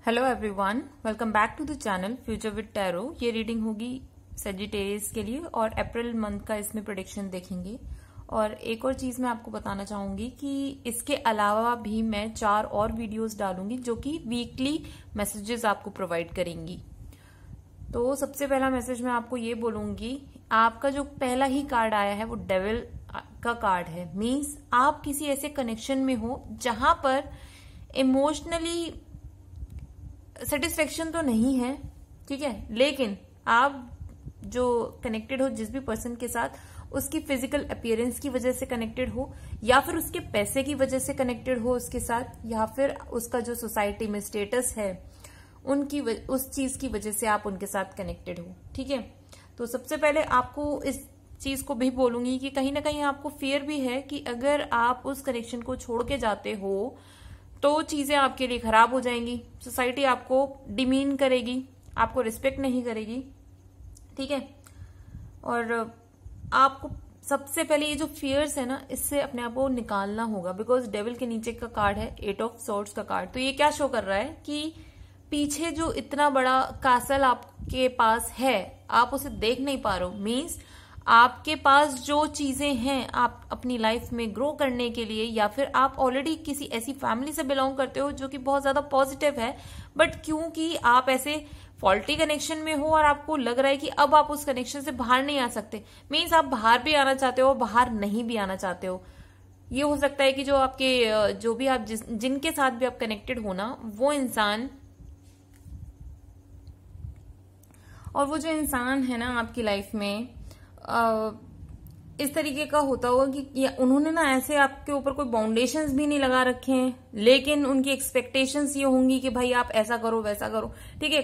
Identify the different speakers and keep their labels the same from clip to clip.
Speaker 1: Hello everyone, welcome back to the channel future with tarot. ये reading होगी Sagittarius के लिए और अप्रैल मंथ का इसमें प्रेडिक्शन देखेंगे। और एक और चीज मैं आपको बताना चाहूंगी कि इसके अलावा भी मैं 4 और वीडियोस डालूंगी जो कि वीकली मैसेजेस आपको प्रोवाइड करेंगी। तो सबसे पहला मैसेज मैं आपको ये बोलूंगी, आपका जो पहला ही कार्ड आया है वो डेविल का कार्ड है। मीन्स आप किसी ऐसे कनेक्शन में हो जहां पर इमोशनली सेटिस्फेक्शन तो नहीं है, ठीक है, लेकिन आप जो कनेक्टेड हो जिस भी पर्सन के साथ, उसकी फिजिकल अपीयरेंस की वजह से कनेक्टेड हो, या फिर उसके पैसे की वजह से कनेक्टेड हो उसके साथ, या फिर उसका जो सोसाइटी में स्टेटस है उस चीज की वजह से आप उनके साथ कनेक्टेड हो। ठीक है, तो सबसे पहले आपको इस चीज को भी बोलूंगी कि कहीं ना कहीं आपको फियर भी है कि अगर आप उस कनेक्शन को छोड़ के जाते हो तो चीजें आपके लिए खराब हो जाएंगी, सोसाइटी आपको डिमीन करेगी, आपको रिस्पेक्ट नहीं करेगी। ठीक है, और आपको सबसे पहले ये जो फियर्स है ना, इससे अपने आप को निकालना होगा। बिकॉज डेविल के नीचे का कार्ड है 8 ऑफ सॉर्ड्स का कार्ड। तो ये क्या शो कर रहा है कि पीछे जो इतना बड़ा कासल आपके पास है, आप उसे देख नहीं पा रहे हो। मीन्स आपके पास जो चीजें हैं आप अपनी लाइफ में ग्रो करने के लिए, या फिर आप ऑलरेडी किसी ऐसी फैमिली से बिलोंग करते हो जो कि बहुत ज्यादा पॉजिटिव है, बट क्योंकि आप ऐसे फॉल्टी कनेक्शन में हो और आपको लग रहा है कि अब आप उस कनेक्शन से बाहर नहीं आ सकते। मीन्स आप बाहर भी आना चाहते हो, बाहर नहीं भी आना चाहते हो। ये हो सकता है कि जो आपके जो भी आप जिनके साथ भी आप कनेक्टेड हो ना, वो इंसान और वो जो इंसान है ना आपकी लाइफ में इस तरीके का होता होगा कि उन्होंने ना ऐसे आपके ऊपर कोई बाउंडेशंस भी नहीं लगा रखे हैं, लेकिन उनकी एक्सपेक्टेशंस ये होंगी कि भाई आप ऐसा करो वैसा करो। ठीक है,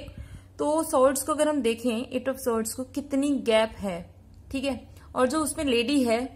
Speaker 1: तो सॉर्ड्स को अगर हम देखें, 8 ऑफ सॉर्ड्स को कितनी गैप है। ठीक है, और जो उसमें लेडी है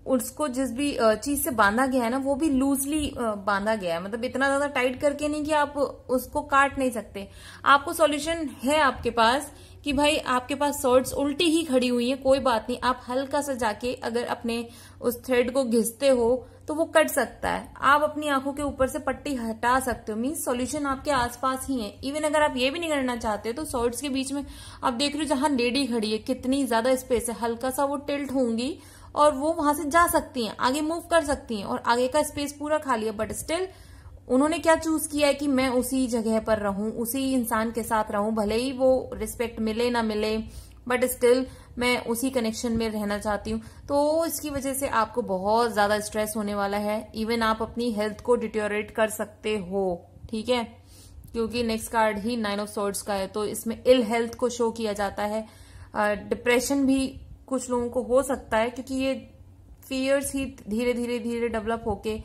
Speaker 1: उसको जिस भी चीज से बांधा गया है ना, वो भी लूजली बांधा गया है। मतलब इतना ज्यादा टाइट करके नहीं कि आप उसको काट नहीं सकते। आपको सॉल्यूशन है आपके पास कि भाई आपके पास सॉर्ड्स उल्टी ही खड़ी हुई है, कोई बात नहीं, आप हल्का सा जाके अगर अपने उस थ्रेड को घिसते हो तो वो कट सकता है। आप अपनी आंखों के ऊपर से पट्टी हटा सकते हो। मीन्स सॉल्यूशन आपके आसपास ही है। इवन अगर आप ये भी नहीं करना चाहते तो सॉर्ड्स के बीच में आप देख रहे हो जहां लेडी खड़ी है, कितनी ज्यादा स्पेस है, हल्का सा वो टिल्ट होंगी और वो वहां से जा सकती हैं, आगे मूव कर सकती हैं, और आगे का स्पेस पूरा खाली है। बट स्टिल उन्होंने क्या चूज किया है कि मैं उसी जगह पर रहूं, उसी इंसान के साथ रहूं, भले ही वो रिस्पेक्ट मिले ना मिले, बट स्टिल मैं उसी कनेक्शन में रहना चाहती हूँ। तो इसकी वजह से आपको बहुत ज्यादा स्ट्रेस होने वाला है। इवन आप अपनी हेल्थ को डिटोरेट कर सकते हो। ठीक है, क्योंकि next card he 9 of swords का है, तो इसमें इल हेल्थ को शो किया जाता है। डिप्रेशन भी कुछ लोगों को हो सकता है, क्योंकि ये फियर्स ही धीरे धीरे डेवलप होके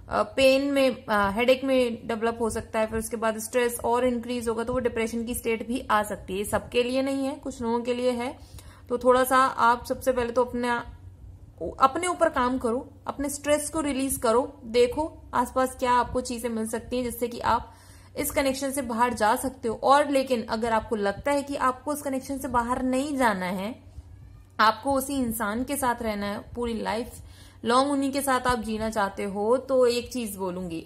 Speaker 1: पेन में, हेडेक में डेवलप हो सकता है। फिर उसके बाद स्ट्रेस और इंक्रीज होगा तो वो डिप्रेशन की स्टेट भी आ सकती है। सबके लिए नहीं है, कुछ लोगों के लिए है। तो थोड़ा सा आप सबसे पहले तो अपने ऊपर काम करो, अपने स्ट्रेस को रिलीज करो, देखो आसपास क्या आपको चीजें मिल सकती हैं जिससे कि आप इस कनेक्शन से बाहर जा सकते हो। और लेकिन अगर आपको लगता है कि आपको उस कनेक्शन से बाहर नहीं जाना है, आपको उसी इंसान के साथ रहना है पूरी लाइफ लॉन्ग, उन्हीं के साथ आप जीना चाहते हो, तो एक चीज बोलूंगी,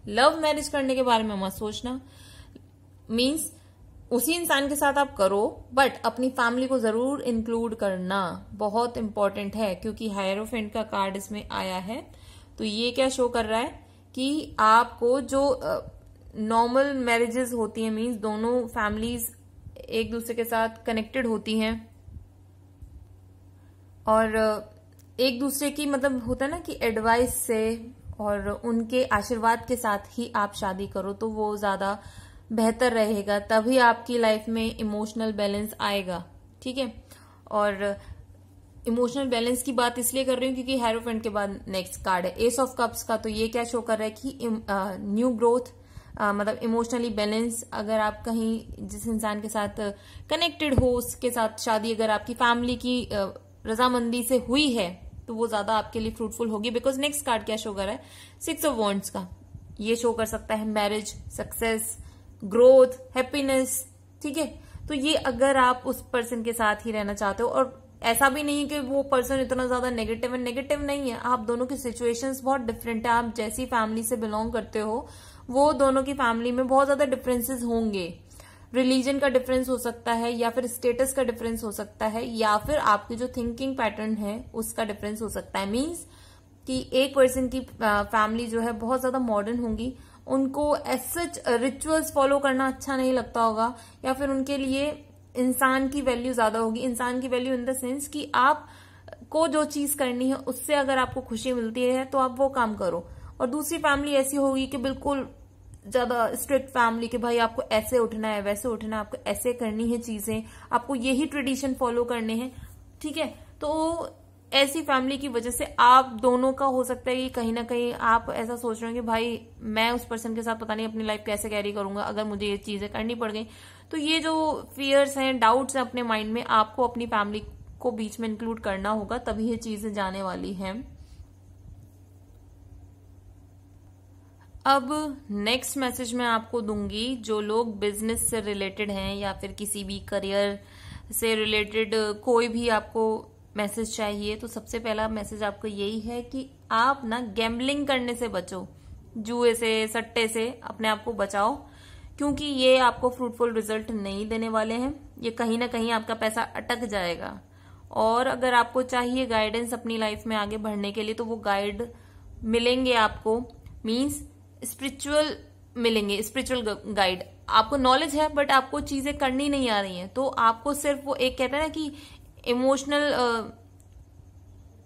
Speaker 1: लव मैरिज करने के बारे में मत सोचना। मीन्स उसी इंसान के साथ आप करो, बट अपनी फैमिली को जरूर इंक्लूड करना बहुत इंपॉर्टेंट है, क्योंकि हायरोफेंट का कार्ड इसमें आया है। तो ये क्या शो कर रहा है कि आपको जो नॉर्मल मैरिजेस होती हैं, मीन्स दोनों फैमिलीज एक दूसरे के साथ कनेक्टेड होती हैं और एक दूसरे की, मतलब होता है ना कि एडवाइस से और उनके आशीर्वाद के साथ ही आप शादी करो तो वो ज्यादा बेहतर रहेगा। तभी आपकी लाइफ में इमोशनल बैलेंस आएगा। ठीक है, और इमोशनल बैलेंस की बात इसलिए कर रही हूँ क्योंकि हायरोफेंट के बाद नेक्स्ट कार्ड है एस ऑफ कप्स का। तो ये क्या शो कर रहा है कि न्यू ग्रोथ, मतलब इमोशनली बैलेंस। अगर आप कहीं जिस इंसान के साथ कनेक्टेड हो उसके साथ शादी अगर आपकी फैमिली की रजामंदी से हुई है तो वो ज्यादा आपके लिए फ्रूटफुल होगी। बिकॉज नेक्स्ट कार्ड क्या शो कर रहा है, 6 ऑफ वॉन्ड्स का। ये शो कर सकता है मैरिज, सक्सेस, ग्रोथ, हैप्पीनेस। ठीक है, तो ये अगर आप उस पर्सन के साथ ही रहना चाहते हो, और ऐसा भी नहीं है कि वो पर्सन इतना ज्यादा नेगेटिव नहीं है, आप दोनों की सिचुएशंस बहुत डिफरेंट है। आप जैसी फैमिली से बिलोंग करते हो वो दोनों की फैमिली में बहुत ज्यादा डिफरेंसेस होंगे। रिलीजन का डिफरेंस हो सकता है, या फिर स्टेटस का डिफरेंस हो सकता है, या फिर आपकी जो थिंकिंग पैटर्न है उसका डिफरेंस हो सकता है। मीन्स कि एक पर्सन की फैमिली जो है बहुत ज्यादा मॉडर्न होंगी, उनको एज सच रिचुअल्स फॉलो करना अच्छा नहीं लगता होगा, या फिर उनके लिए इंसान की वैल्यू ज्यादा होगी। इंसान की वैल्यू इन द सेंस कि आप को जो चीज करनी है उससे अगर आपको खुशी मिलती है तो आप वो काम करो। और दूसरी फैमिली ऐसी होगी कि बिल्कुल ज्यादा स्ट्रिक्ट फैमिली, कि भाई आपको ऐसे उठना है, वैसे उठना है, आपको ऐसे करनी है चीजें, आपको यही ट्रेडिशन फॉलो करने हैं, ठीक है। तो ऐसी फैमिली की वजह से आप दोनों का हो सकता है कि कहीं ना कहीं आप ऐसा सोच रहे हो कि भाई मैं उस पर्सन के साथ पता नहीं अपनी लाइफ कैसे कैरी करूंगा अगर मुझे ये चीजें करनी पड़ गई। तो ये जो फियर्स हैं, डाउट्स हैं अपने माइंड में, आपको अपनी फैमिली को बीच में इंक्लूड करना होगा, तभी ये चीजें जाने वाली हैं। अब नेक्स्ट मैसेज मैं आपको दूंगी, जो लोग बिजनेस से रिलेटेड हैं या फिर किसी भी करियर से रिलेटेड कोई भी आपको मैसेज चाहिए, तो सबसे पहला मैसेज आपको यही है कि आप ना गैम्बलिंग करने से बचो, जुए से, सट्टे से अपने आप को बचाओ, क्योंकि ये आपको फ्रूटफुल रिजल्ट नहीं देने वाले हैं। ये कहीं ना कहीं आपका पैसा अटक जाएगा। और अगर आपको चाहिए गाइडेंस अपनी लाइफ में आगे बढ़ने के लिए, तो वो गाइड मिलेंगे आपको, मीन्स स्पिरिचुअल मिलेंगे, स्पिरिचुअल गाइड। आपको नॉलेज है बट आपको चीजें करनी नहीं आ रही हैं, तो आपको सिर्फ वो एक कहते हैं ना कि इमोशनल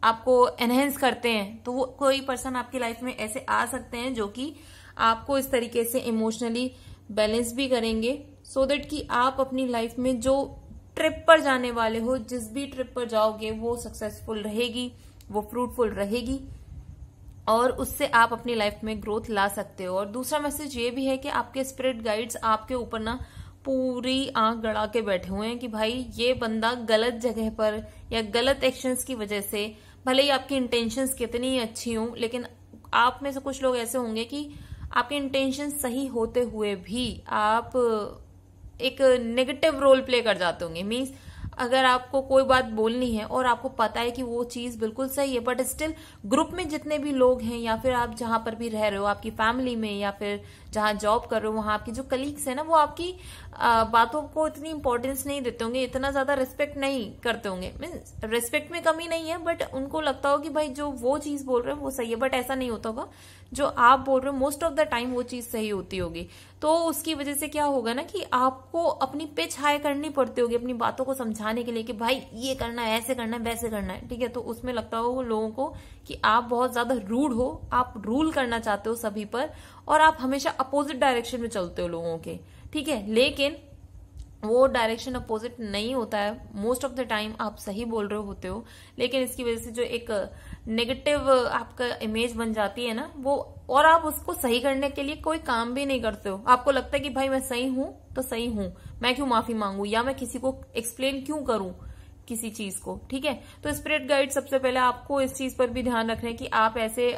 Speaker 1: आपको एनहेंस करते हैं, तो वो कोई पर्सन आपकी लाइफ में ऐसे आ सकते हैं जो कि आपको इस तरीके से इमोशनली बैलेंस भी करेंगे, सो दैट कि आप अपनी लाइफ में जो ट्रिप पर जाने वाले हो, जिस भी ट्रिप पर जाओगे वो सक्सेसफुल रहेगी, वो फ्रूटफुल रहेगी, और उससे आप अपनी लाइफ में ग्रोथ ला सकते हो। और दूसरा मैसेज ये भी है कि आपके स्पिरिट गाइड्स आपके ऊपर ना पूरी आंख गड़ा के बैठे हुए हैं कि भाई ये बंदा गलत जगह पर या गलत एक्शंस की वजह से, भले ही आपकी इंटेंशंस कितनी अच्छी हों, लेकिन आप में से कुछ लोग ऐसे होंगे कि आपके इंटेंशन सही होते हुए भी आप एक नेगेटिव रोल प्ले कर जाते होंगे। मीन्स अगर आपको कोई बात बोलनी है और आपको पता है कि वो चीज बिल्कुल सही है, बट स्टिल ग्रुप में जितने भी लोग हैं, या फिर आप जहां पर भी रह रहे हो, आपकी फैमिली में, या फिर जहां जॉब कर रहे हो, वहां आपकी जो कलीग्स है ना, वो आपकी बातों को इतनी इंपॉर्टेंस नहीं देते होंगे, इतना ज्यादा रिस्पेक्ट नहीं करते होंगे। मीन्स रिस्पेक्ट में कमी नहीं है, बट उनको लगता हो कि भाई जो वो चीज बोल रहे हो वो सही है, बट ऐसा नहीं होता होगा। जो आप बोल रहे हो मोस्ट ऑफ द टाइम वो चीज सही होती होगी। तो उसकी वजह से क्या होगा ना कि आपको अपनी पिच हाई करनी पड़ती होगी अपनी बातों को समझाने के लिए कि भाई ये करना है, ऐसे करना है, वैसे करना है, ठीक है। तो उसमें लगता हो लोगों को कि आप बहुत ज्यादा रूड हो, आप रूल करना चाहते हो सभी पर, और आप हमेशा अपोजिट डायरेक्शन में चलते हो लोगों के, ठीक है। लेकिन वो डायरेक्शन अपोजिट नहीं होता है, मोस्ट ऑफ द टाइम आप सही बोल रहे होते हो, लेकिन इसकी वजह से जो एक नेगेटिव आपका इमेज बन जाती है ना वो, और आप उसको सही करने के लिए कोई काम भी नहीं करते हो। आपको लगता है कि भाई मैं सही हूं तो सही हूं, मैं क्यों माफी मांगू, या मैं किसी को एक्सप्लेन क्यों करूं किसी चीज को, ठीक है। तो स्पिरिट गाइड सबसे पहले आपको इस चीज पर भी ध्यान रखना है कि आप ऐसे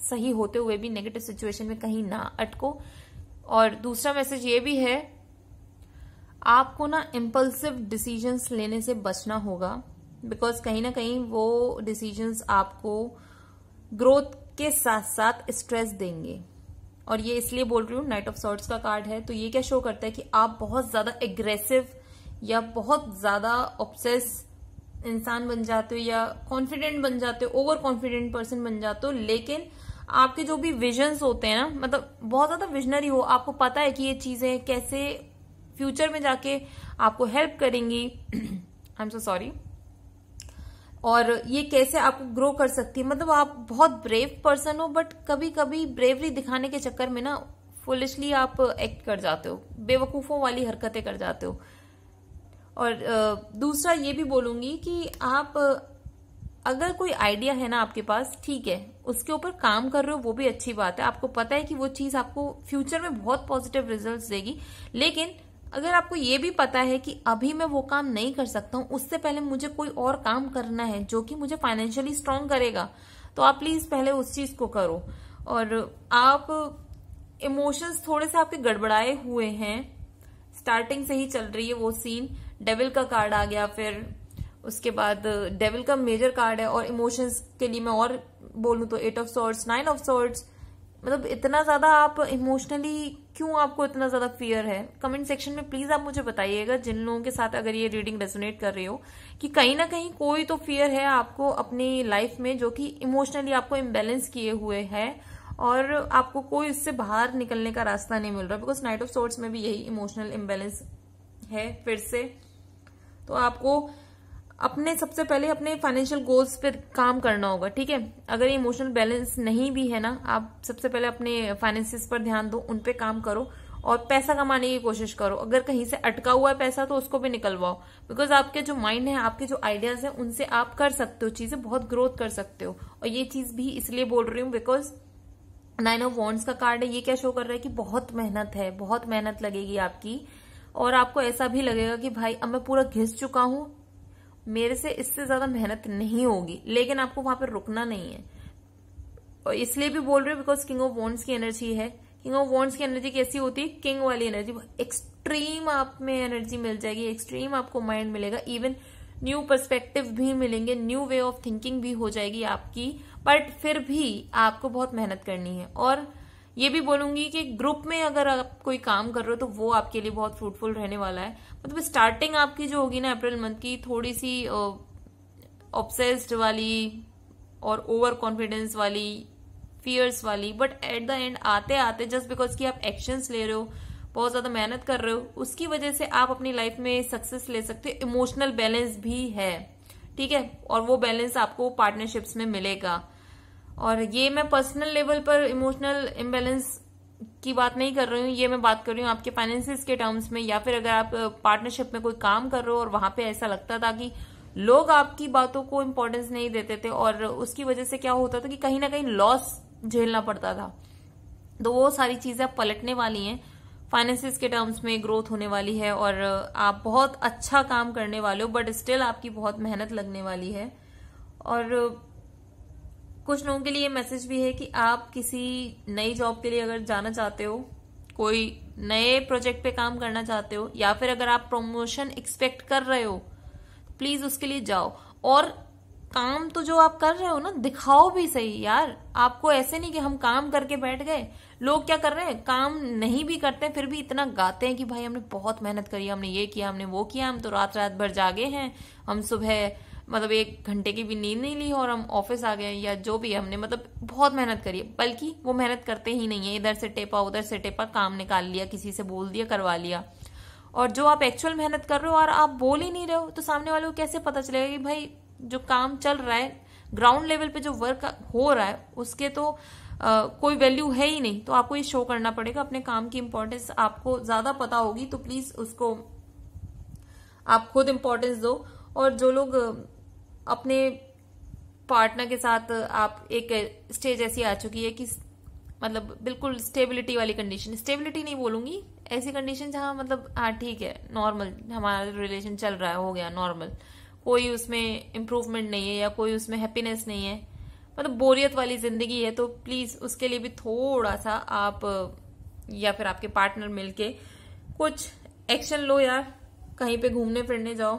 Speaker 1: सही होते हुए भी नेगेटिव सिचुएशन में कहीं ना अटको। और दूसरा मैसेज ये भी है, आपको ना इम्पल्सिव डिसीजंस लेने से बचना होगा, बिकॉज कहीं ना कहीं वो डिसीजंस आपको ग्रोथ के साथ साथ स्ट्रेस देंगे। और ये इसलिए बोल रही हूँ, नाइट ऑफ सॉर्ड्स का कार्ड है, तो ये क्या शो करता है कि आप बहुत ज्यादा एग्रेसिव या बहुत ज्यादा ऑब्सेस इंसान बन जाते हो, या कॉन्फिडेंट बन जाते हो, ओवर कॉन्फिडेंट पर्सन बन जाते हो। लेकिन आपके जो भी विजन्स होते हैं ना, मतलब बहुत ज्यादा विजनरी हो, आपको पता है कि ये चीजें कैसे फ्यूचर में जाके आपको हेल्प करेंगी, आई एम सो सॉरी, और ये कैसे आपको ग्रो कर सकती है। मतलब आप बहुत ब्रेव पर्सन हो, बट कभी कभी ब्रेवरी दिखाने के चक्कर में ना फुलिशली आप एक्ट कर जाते हो, बेवकूफों वाली हरकतें कर जाते हो। और दूसरा ये भी बोलूंगी कि आप अगर कोई आइडिया है ना आपके पास, ठीक है, उसके ऊपर काम कर रहे हो, वो भी अच्छी बात है, आपको पता है कि वो चीज आपको फ्यूचर में बहुत पॉजिटिव रिजल्ट्स देगी। लेकिन अगर आपको ये भी पता है कि अभी मैं वो काम नहीं कर सकता हूं, उससे पहले मुझे कोई और काम करना है जो कि मुझे फाइनेंशियली स्ट्रांग करेगा, तो आप प्लीज पहले उस चीज को करो। और आप इमोशंस थोड़े से आपके गड़बड़ाए हुए हैं, स्टार्टिंग से ही चल रही है वो सीन। डेविल का कार्ड आ गया, फिर उसके बाद डेविल का मेजर कार्ड है, और इमोशंस के लिए मैं और बोलूं तो 8 ऑफ सॉर्ड्स, 9 ऑफ सॉर्ड्स, मतलब इतना ज्यादा आप इमोशनली क्यों, आपको इतना ज्यादा फियर है? कमेंट सेक्शन में प्लीज आप मुझे बताइएगा, जिन लोगों के साथ अगर ये रीडिंग रेजोनेट कर रही हो, कि कहीं ना कहीं कोई तो फियर है आपको अपनी लाइफ में जो कि इमोशनली आपको इम्बेलेंस किए हुए है और आपको कोई इससे बाहर निकलने का रास्ता नहीं मिल रहा। बिकॉज नाइट ऑफ सोर्ड्स में भी यही इमोशनल इम्बेलेंस है फिर से। तो आपको अपने सबसे पहले अपने फाइनेंशियल गोल्स पे काम करना होगा, ठीक है? अगर इमोशनल बैलेंस नहीं भी है ना, आप सबसे पहले अपने फाइनेंसिस पर ध्यान दो, उन पे काम करो और पैसा कमाने की कोशिश करो। अगर कहीं से अटका हुआ है पैसा तो उसको भी निकलवाओ, बिकॉज आपके जो माइंड है, आपके जो आइडियाज है, उनसे आप कर सकते हो चीजें, बहुत ग्रोथ कर सकते हो। और ये चीज भी इसलिए बोल रही हूँ बिकॉज 9 ऑफ वॉन्ड्स का कार्ड है। ये क्या शो कर रहा है कि बहुत मेहनत है, बहुत मेहनत लगेगी आपकी और आपको ऐसा भी लगेगा कि भाई अब मैं पूरा घिस चुका हूं, मेरे से इससे ज्यादा मेहनत नहीं होगी, लेकिन आपको वहां पर रुकना नहीं है। और इसलिए भी बोल रही हूँ बिकॉज किंग ऑफ वॉन्ड्स की एनर्जी है। किंग ऑफ वॉन्ड्स की एनर्जी कैसी होती है? किंग वाली एनर्जी, एक्सट्रीम आप में एनर्जी मिल जाएगी, एक्सट्रीम आपको माइंड मिलेगा, इवन न्यू पर्सपेक्टिव भी मिलेंगे, न्यू वे ऑफ थिंकिंग भी हो जाएगी आपकी, बट फिर भी आपको बहुत मेहनत करनी है। और ये भी बोलूंगी कि ग्रुप में अगर आप कोई काम कर रहे हो तो वो आपके लिए बहुत फ्रूटफुल रहने वाला है। मतलब स्टार्टिंग आपकी जो होगी ना अप्रैल मंथ की, थोड़ी सी ऑब्सेस्ड वाली और ओवर कॉन्फिडेंस वाली, फियर्स वाली, बट एट द एंड आते आते जस्ट बिकॉज कि आप एक्शंस ले रहे हो, बहुत ज्यादा मेहनत कर रहे हो, उसकी वजह से आप अपनी लाइफ में सक्सेस ले सकते हो। इमोशनल बैलेंस भी है, ठीक है? और वो बैलेंस आपको पार्टनरशिप्स में मिलेगा। और ये मैं पर्सनल लेवल पर इमोशनल इम्बैलेंस की बात नहीं कर रही हूँ, ये मैं बात कर रही हूँ आपके फाइनेंसिस के टर्म्स में, या फिर अगर आप पार्टनरशिप में कोई काम कर रहे हो और वहां पे ऐसा लगता था कि लोग आपकी बातों को इम्पोर्टेंस नहीं देते थे और उसकी वजह से क्या होता था कि कहीं ना कहीं लॉस झेलना पड़ता था। तो वो सारी चीजें अब पलटने वाली हैं, फाइनेंसिस के टर्म्स में ग्रोथ होने वाली है और आप बहुत अच्छा काम करने वाले हो, बट स्टिल आपकी बहुत मेहनत लगने वाली है। और कुछ लोगों के लिए मैसेज भी है कि आप किसी नई जॉब के लिए अगर जाना चाहते हो, कोई नए प्रोजेक्ट पे काम करना चाहते हो, या फिर अगर आप प्रमोशन एक्सपेक्ट कर रहे हो, प्लीज उसके लिए जाओ। और काम तो जो आप कर रहे हो ना, दिखाओ भी सही यार। आपको ऐसे नहीं कि हम काम करके बैठ गए। लोग क्या कर रहे हैं, काम नहीं भी करते फिर भी इतना गाते हैं कि भाई हमने बहुत मेहनत करी, हमने ये किया, हमने वो किया, हम तो रात रात भर जागे हैं, हम सुबह मतलब 1 घंटे की भी नींद नहीं ली और हम ऑफिस आ गए, या जो भी हमने मतलब बहुत मेहनत करी है। बल्कि वो मेहनत करते ही नहीं है, इधर से टेपा उधर से टेपा, काम निकाल लिया, किसी से बोल दिया, करवा लिया। और जो आप एक्चुअल मेहनत कर रहे हो और आप बोल ही नहीं रहे हो, तो सामने वाले को कैसे पता चलेगा कि भाई जो काम चल रहा है, ग्राउंड लेवल पे जो वर्क हो रहा है, उसके तो कोई वैल्यू है ही नहीं। तो आपको ये शो करना पड़ेगा, अपने काम की इंपॉर्टेंस आपको ज्यादा पता होगी, तो प्लीज उसको आप खुद इंपॉर्टेंस दो। और जो लोग अपने पार्टनर के साथ, आप एक स्टेज ऐसी आ चुकी है कि मतलब बिल्कुल स्टेबिलिटी वाली कंडीशन, स्टेबिलिटी नहीं बोलूंगी, ऐसी कंडीशन जहां मतलब हाँ ठीक है, नॉर्मल हमारा रिलेशन चल रहा है, हो गया नॉर्मल, कोई उसमें इम्प्रूवमेंट नहीं है या कोई उसमें हैप्पीनेस नहीं है, मतलब बोरियत वाली जिंदगी है, तो प्लीज उसके लिए भी थोड़ा सा आप या फिर आपके पार्टनर मिलके कुछ एक्शन लो यार। कहीं पे घूमने फिरने जाओ,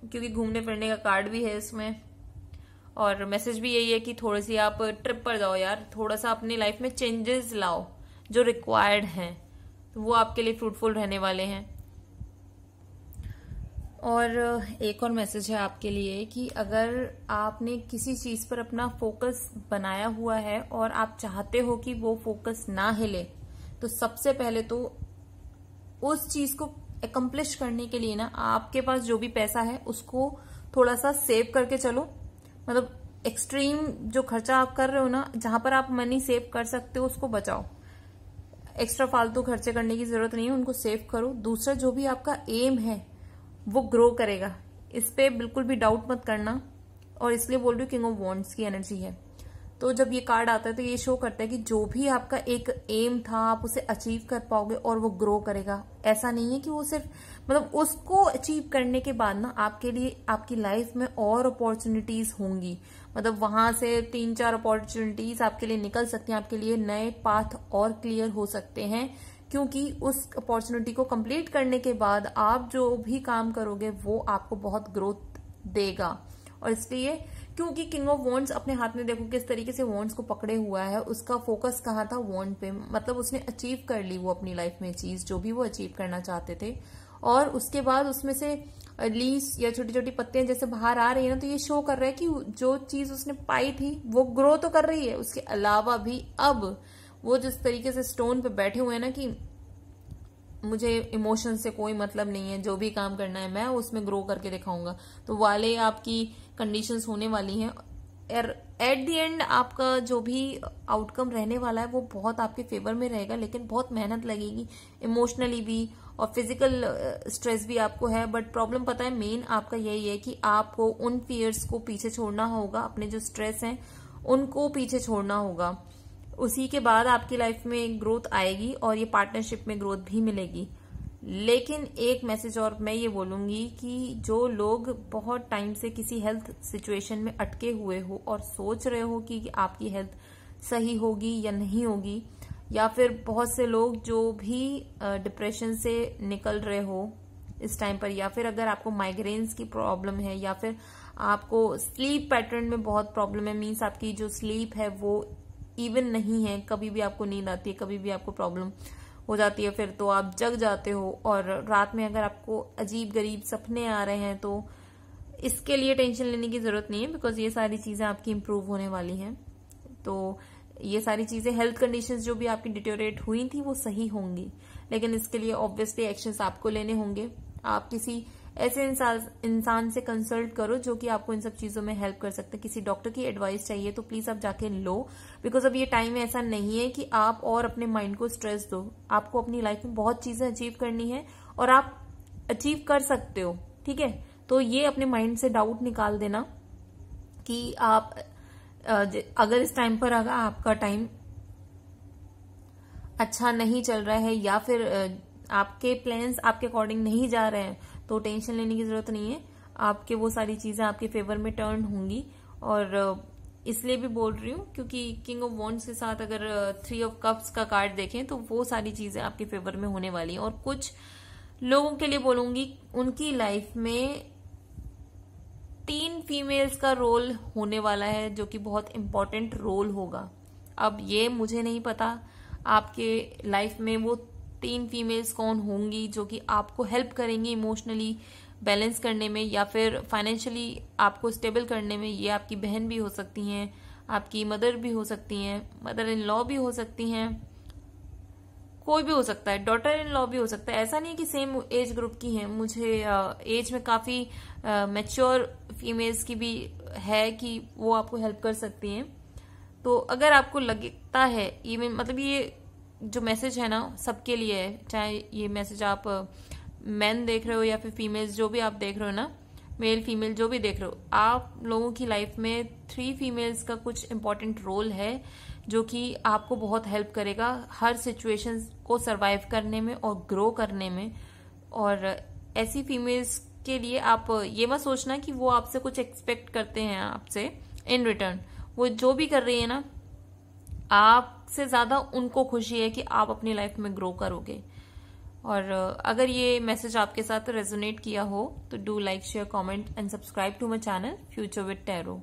Speaker 1: क्योंकि घूमने फिरने का कार्ड भी है इसमें। और मैसेज भी यही है कि थोड़ी सी आप ट्रिप पर जाओ यार, थोड़ा सा अपनी लाइफ में चेंजेस लाओ जो रिक्वायर्ड हैं, तो वो आपके लिए फ्रूटफुल रहने वाले हैं। और एक और मैसेज है आपके लिए कि अगर आपने किसी चीज पर अपना फोकस बनाया हुआ है और आप चाहते हो कि वो फोकस ना हिले, तो सबसे पहले तो उस चीज को अकम्प्लिश करने के लिए ना, आपके पास जो भी पैसा है उसको थोड़ा सा सेव करके चलो। मतलब एक्सट्रीम जो खर्चा आप कर रहे हो ना, जहां पर आप मनी सेव कर सकते हो उसको बचाओ। एक्स्ट्रा फालतू खर्चे करने की जरूरत नहीं है, उनको सेव करो। दूसरा, जो भी आपका एम है वो ग्रो करेगा, इस पे बिल्कुल भी डाउट मत करना। और इसलिए बोल रही हूँ किंग ऑफ वॉन्ड्स की एनर्जी है, तो जब ये कार्ड आता है तो ये शो करता है कि जो भी आपका एक एम था आप उसे अचीव कर पाओगे और वो ग्रो करेगा। ऐसा नहीं है कि वो सिर्फ मतलब उसको अचीव करने के बाद ना आपके लिए आपकी लाइफ में और अपॉर्चुनिटीज होंगी, मतलब वहां से 3-4 अपॉर्चुनिटीज आपके लिए निकल सकती हैं, आपके लिए नए पाथ और क्लियर हो सकते हैं, क्योंकि उस अपॉर्चुनिटी को कंप्लीट करने के बाद आप जो भी काम करोगे वो आपको बहुत ग्रोथ देगा। और इसलिए क्योंकि किंग ऑफ वॉन्ड्स अपने हाथ में देखो किस तरीके से वॉन्ड्स को पकड़े हुआ है, उसका फोकस कहाँ था, वॉन्ड पे, मतलब उसने अचीव कर ली वो अपनी लाइफ में चीज जो भी वो अचीव करना चाहते थे। और उसके बाद उसमें से लीव्स या छोटी छोटी पत्तियां जैसे बाहर आ रही है ना, तो ये शो कर रहा है कि जो चीज उसने पाई थी वो ग्रो तो कर रही है, उसके अलावा भी अब वो जिस तरीके से स्टोन पे बैठे हुए हैं ना कि मुझे इमोशन से कोई मतलब नहीं है, जो भी काम करना है मैं उसमें ग्रो करके दिखाऊंगा, तो वाले आपकी कंडीशंस होने वाली हैं। एट द एंड आपका जो भी आउटकम रहने वाला है वो बहुत आपके फेवर में रहेगा, लेकिन बहुत मेहनत लगेगी, इमोशनली भी और फिजिकल स्ट्रेस भी आपको है। बट प्रॉब्लम पता है मेन आपका यही है कि आपको उन फियर्स को पीछे छोड़ना होगा, अपने जो स्ट्रेस हैं उनको पीछे छोड़ना होगा। उसी के बाद आपकी लाइफ में ग्रोथ आएगी और ये पार्टनरशिप में ग्रोथ भी मिलेगी। लेकिन एक मैसेज और मैं ये बोलूंगी कि जो लोग बहुत टाइम से किसी हेल्थ सिचुएशन में अटके हुए हो और सोच रहे हो कि आपकी हेल्थ सही होगी या नहीं होगी, या फिर बहुत से लोग जो भी डिप्रेशन से निकल रहे हो इस टाइम पर, या फिर अगर आपको माइग्रेन्स की प्रॉब्लम है या फिर आपको स्लीप पैटर्न में बहुत प्रॉब्लम है, मीन्स आपकी जो स्लीप है वो इवन नहीं है, कभी भी आपको नींद आती है, कभी भी आपको प्रॉब्लम हो जाती है, फिर तो आप जग जाते हो, और रात में अगर आपको अजीब गरीब सपने आ रहे हैं, तो इसके लिए टेंशन लेने की जरूरत नहीं है, बिकॉज ये सारी चीजें आपकी इंप्रूव होने वाली हैं। तो ये सारी चीजें, हेल्थ कंडीशंस जो भी आपकी डिटोरेट हुई थी वो सही होंगी, लेकिन इसके लिए ऑब्वियसली एक्शंस आपको लेने होंगे। आप किसी ऐसे इंसान से कंसल्ट करो जो कि आपको इन सब चीजों में हेल्प कर सकते हैं। किसी डॉक्टर की एडवाइस चाहिए तो प्लीज आप जाके लो, बिकॉज अब ये टाइम ऐसा नहीं है कि आप और अपने माइंड को स्ट्रेस दो। आपको अपनी लाइफ में बहुत चीजें अचीव करनी है और आप अचीव कर सकते हो, ठीक है। तो ये अपने माइंड से डाउट निकाल देना कि आप अगर इस टाइम पर अगर आपका टाइम अच्छा नहीं चल रहा है या फिर आपके प्लान्स आपके अकॉर्डिंग नहीं जा रहे हैं, तो टेंशन लेने की जरूरत नहीं है। आपके वो सारी चीजें आपके फेवर में टर्न होंगी। और इसलिए भी बोल रही हूँ क्योंकि किंग ऑफ वॉन्ड्स के साथ अगर 3 ऑफ कप्स का कार्ड देखें तो वो सारी चीजें आपके फेवर में होने वाली हैं। और कुछ लोगों के लिए बोलूंगी उनकी लाइफ में 3 फीमेल्स का रोल होने वाला है, जो कि बहुत इंपॉर्टेंट रोल होगा। अब ये मुझे नहीं पता आपके लाइफ में वो 3 फीमेल्स कौन होंगी जो कि आपको हेल्प करेंगी इमोशनली बैलेंस करने में या फिर फाइनेंशियली आपको स्टेबल करने में। ये आपकी बहन भी हो सकती हैं, आपकी मदर भी हो सकती हैं, मदर इन लॉ भी हो सकती हैं, कोई भी हो सकता है, डॉटर इन लॉ भी हो सकता है। ऐसा नहीं कि सेम एज ग्रुप की हैं। मुझे एज में काफी मैच्योर फीमेल्स की भी है कि वो आपको हेल्प कर सकती हैं। तो अगर आपको लगता है इवन, मतलब ये जो मैसेज है ना सबके लिए है, चाहे ये मैसेज आप मैन देख रहे हो या फिर फीमेल्स जो भी आप देख रहे हो ना, मेल फीमेल जो भी देख रहे हो, आप लोगों की लाइफ में 3 फीमेल्स का कुछ इंपॉर्टेंट रोल है जो कि आपको बहुत हेल्प करेगा हर सिचुएशन को सरवाइव करने में और ग्रो करने में। और ऐसी फीमेल्स के लिए आप ये मत सोचना कि वो आपसे कुछ एक्सपेक्ट करते हैं आपसे इन रिटर्न। वो जो भी कर रही है ना, आपसे ज्यादा उनको खुशी है कि आप अपनी लाइफ में ग्रो करोगे। और अगर ये मैसेज आपके साथ रेजोनेट किया हो तो do like, share, comment and subscribe to my channel future with tarot.